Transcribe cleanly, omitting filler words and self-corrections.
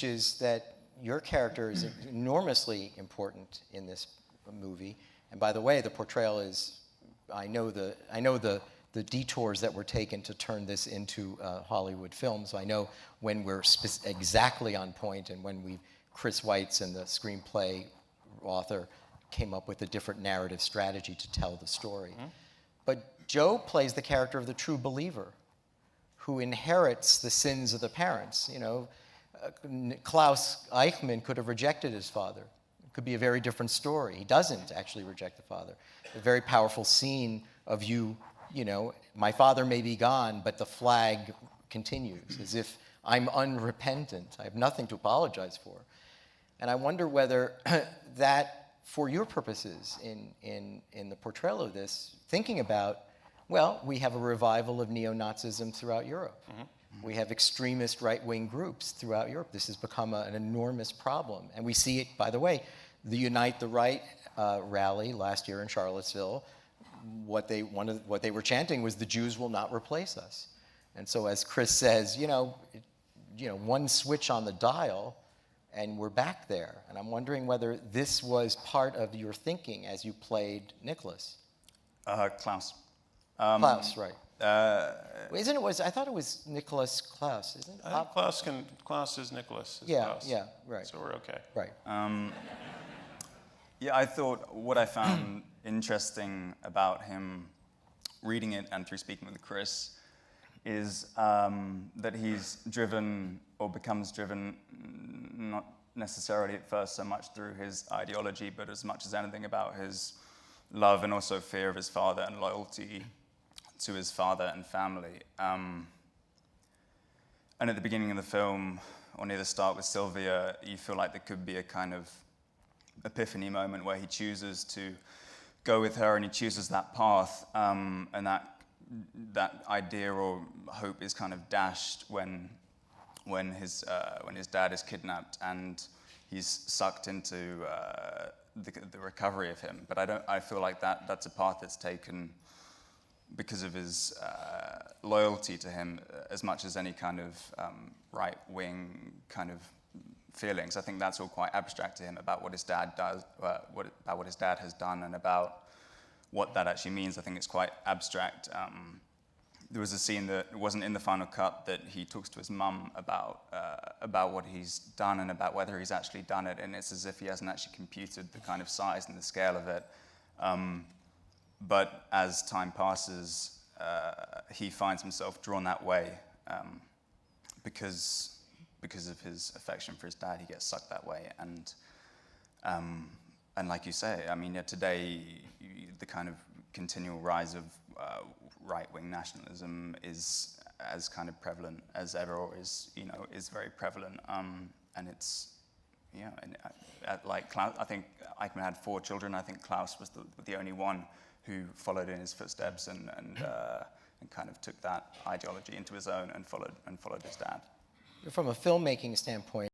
which is that your character is enormously important in this movie. And by the way, the portrayal is, I know the detours that were taken to turn this into a Hollywood film, so I know when we're exactly on point and when Chris Weitz and the screenplay author came up with a different narrative strategy to tell the story. Mm-hmm. But Joe plays the character of the true believer who inherits the sins of the parents. You know, Klaus Eichmann could have rejected his father. It could be a very different story. He doesn't actually reject the father. A very powerful scene of you know, my father may be gone, but the flag continues, as if I'm unrepentant. I have nothing to apologize for. And I wonder whether that, for your purposes in the portrayal of this, thinking about, well, we have a revival of neo-Nazism throughout Europe. Mm-hmm. We have extremist right-wing groups throughout Europe. This has become an enormous problem. And we see it, by the way, the Unite the Right rally last year in Charlottesville. What they were chanting was, the Jews will not replace us. And so as Chris says, you know, one switch on the dial and we're back there. And I'm wondering whether this was part of your thinking as you played Nicholas. Klaus. Klaus, right. Isn't it I thought it was Nicholas Klaus, isn't it? I think Klaus is Nicholas. Yeah, Klaus. yeah, right. So we're okay. Right. Yeah, I thought what I found interesting about him reading it and through speaking with Chris is that he's driven or becomes driven not necessarily at first so much through his ideology, but as much as anything about his love and also fear of his father and loyalty to his father and family. And at the beginning of the film, or near the start with Sylvia, you feel like there could be a kind of epiphany moment where he chooses to go with her and he chooses that path, and that idea or hope is kind of dashed when his dad is kidnapped and he's sucked into the recovery of him. But I feel like that's a path that's taken because of his loyalty to him as much as any kind of right-wing kind of feelings. I think that's all quite abstract to him about what his dad does, about what his dad has done, and about what that actually means. I think it's quite abstract. There was a scene that wasn't in the final cut that he talks to his mum about what he's done and about whether he's actually done it, and it's as if he hasn't actually computed the kind of size and the scale of it. But as time passes, he finds himself drawn that way because of his affection for his dad. He gets sucked that way, and like you say, I mean, today the kind of continual rise of right-wing nationalism is as kind of prevalent as ever, or is very prevalent, and it's like Klaus, I think Eichmann had 4 children. I think Klaus was the only one who followed in his footsteps and kind of took that ideology into his own and followed his dad. From a filmmaking standpoint,